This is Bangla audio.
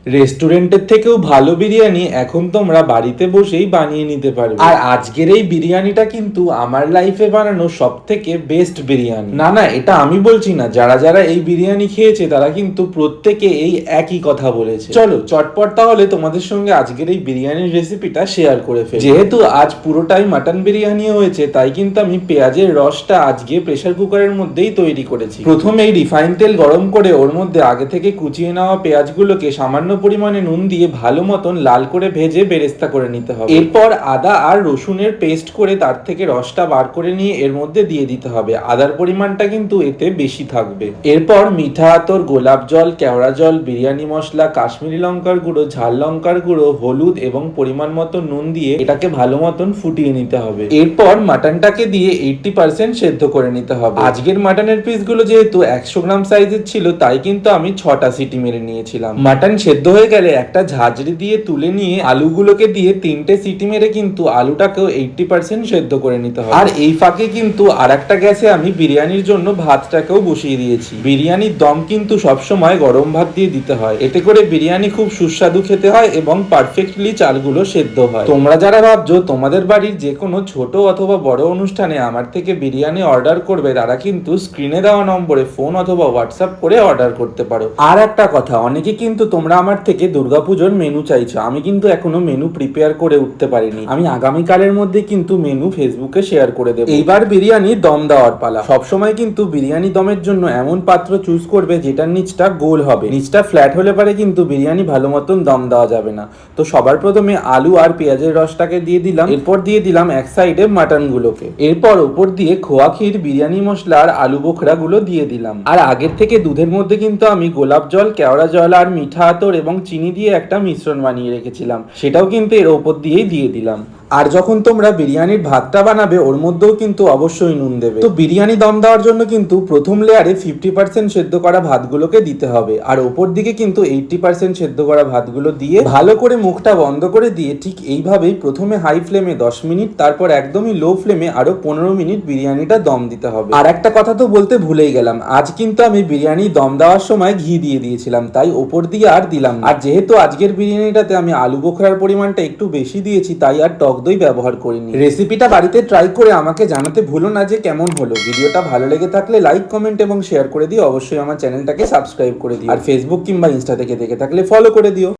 রেস্টুরেন্টের থেকেও ভালো বিরিয়ানি এখন তোমরা বাড়িতে বসেই বানিয়ে নিতে পারবে। আর আজকের এই বিরিয়ানিটা কিন্তু আমার লাইফে বানানো সব থেকে বেস্ট বিরিয়ানি। না না, এটা আমি বলছি না, যারা যারা এই বিরিয়ানি খেয়েছে তারা কিন্তু প্রত্যেকে এই একই কথা বলেছে। চলো চটপট তাহলে তোমাদের সঙ্গে আজকের এই বিরিয়ানির রেসিপিটা শেয়ার করে ফেলি। যেহেতু আজ পুরোটাই মাটন বিরিয়ানি হয়েছে, তাই কিন্তু আমি পেঁয়াজের রসটা আজকে প্রেসার কুকারের মধ্যেই তৈরি করেছি। প্রথমেই রিফাইন তেল গরম করে ওর মধ্যে আগে থেকে কুচিয়ে নেওয়া পেঁয়াজগুলোকে সামান্য পরিমাণে নুন দিয়ে ভালো মতন লাল করে ভেজে বেরেস্তা করে নিতে হবে। এরপর আদা আর রসুনের পেস্ট করে তার থেকে রসটা বার করে নিয়ে এর মধ্যে দিয়ে দিতে হবে। আদার পরিমাণটা কিন্তু এতে বেশি থাকবে। এরপর মিঠা আতর, গোলাপ জল, কেওড়া জল, বিরিয়ানি মশলা, কাশ্মীরি লঙ্কার গুঁড়ো, ঝাল লঙ্কার গুঁড়ো, হলুদ এবং পরিমাণ মতো নুন দিয়ে এটাকে ভালো মতন ফুটিয়ে নিতে হবে। এরপর মাটনটাকে দিয়ে 80% সেদ্ধ করে নিতে হবে। আজকের মাটনের পিসগুলো যেহেতু 100 গ্রাম সাইজের ছিল, তাই কিন্তু আমি 6টা সিটি মেরে নিয়েছিলাম। মাটন সেদ্ধ হয়ে গেলে একটা ঝাঁঝরি দিয়ে তুলে নিয়ে আলুগুলোকে দিয়ে 3টে সিটি মেরে কিন্তু আলুটাকেও 80% সেদ্ধ করে নিতে হবে। আর এই ফাঁকে কিন্তু আরেকটা গ্যাসে আমি বিরিয়ানির জন্য ভাতটাকেও বসিয়ে দিয়েছি। বিরিয়ানির দম কিন্তু সবসময় গরম ভাত দিয়ে দিতে হয়, এতে করে বিরিয়ানি খুব সুস্বাদু খেতে হয় এবং পারফেক্টলি চালগুলো সেদ্ধ হয়। তোমরা যারা ভাবছো তোমাদের বাড়ির যে কোনো ছোট অথবা বড় অনুষ্ঠানে আমার থেকে বিরিয়ানি অর্ডার করবে, তারা কিন্তু স্ক্রিনে দেওয়া নম্বরে ফোন অথবা হোয়াটসঅ্যাপ করে অর্ডার করতে পারো। আর একটা কথা, অনেকে কিন্তু তোমরা আমার থেকে দুর্গাপুজোর মেনু চাইছো। আমি কিন্তু এখনো মেনু প্রিপেয়ার করে উঠতে পারিনি। আমি আগামীকালের মধ্যে কিন্তু মেনু ফেসবুকে শেয়ার করে দেবো। এইবার বিরিয়ানি দম দেওয়ার পালা। সবসময় কিন্তু বিরিয়ানি দমের জন্য এমন পাত্র চুজ করবে যেটার নিচটা গোল হবে। নিচটা ফ্ল্যাট হলে পারে কিন্তু বিরিয়ানি ভালো মতন দম দেওয়া যাবে না। তো সবার প্রথমে আলু আর পেঁয়াজের রসটাকে দিয়ে দিলাম। এরপর দিয়ে দিলাম এক সাইডে মাটন গুলোকে। এরপর উপর দিয়ে খোয়া ক্ষীর, বিরিয়ানি মশলা আর আলু বোখরা গুলো দিয়ে দিলাম। আর আগের থেকে দুধের মধ্যে কিন্তু আমি গোলাপ জল, কেওড়া জল আর মিঠা আতর এবং চিনি দিয়ে একটা মিশ্রণ বানিয়ে রেখেছিলাম, সেটাও কিন্তু এর ওপর দিয়েই দিয়ে দিলাম। আর যখন তোমরা বিরিয়ানির ভাতটা বানাবে ওর মধ্যেও কিন্তু অবশ্যই নুন দেবে। তো বিরিয়ানি দম দেওয়ার জন্য কিন্তু প্রথম লেয়ারে 50% সেদ্ধ করা ভাতগুলোকে দিতে হবে, আর ওপর দিকে কিন্তু 80% সেদ্ধ করা ভাতগুলো দিয়ে ভালো করে মুখটা বন্ধ করে দিয়ে ঠিক এইভাবেই প্রথমে হাই ফ্লেমে 10 মিনিট, তারপর একদমই লো ফ্লেমে আরো 15 মিনিট বিরিয়ানিটা দম দিতে হবে। আর একটা কথা তো বলতে ভুলেই গেলাম, আজ কিন্তু আমি বিরিয়ানি দম দেওয়ার সময় ঘি দিয়ে দিয়েছিলাম, তাই ওপর দিয়ে আর দিলাম না। আর যেহেতু আজকের বিরিয়ানিটাতে আমি আলু বোখরার পরিমাণটা একটু বেশি দিয়েছি, তাই আর টক দই ব্যবহার করিনি। রেসিপিটা বাড়িতে ট্রাই করে আমাকে জানাতে ভুলো না যে কেমন হলো। ভিডিওটা ভালো লেগে থাকলে লাইক, কমেন্ট এবং শেয়ার করে দিও। অবশ্যই আমার চ্যানেলটাকে সাবস্ক্রাইব করে দিও। আর ফেসবুক কিংবা ইনস্টা থেকে দেখে থাকলে ফলো করে দিও।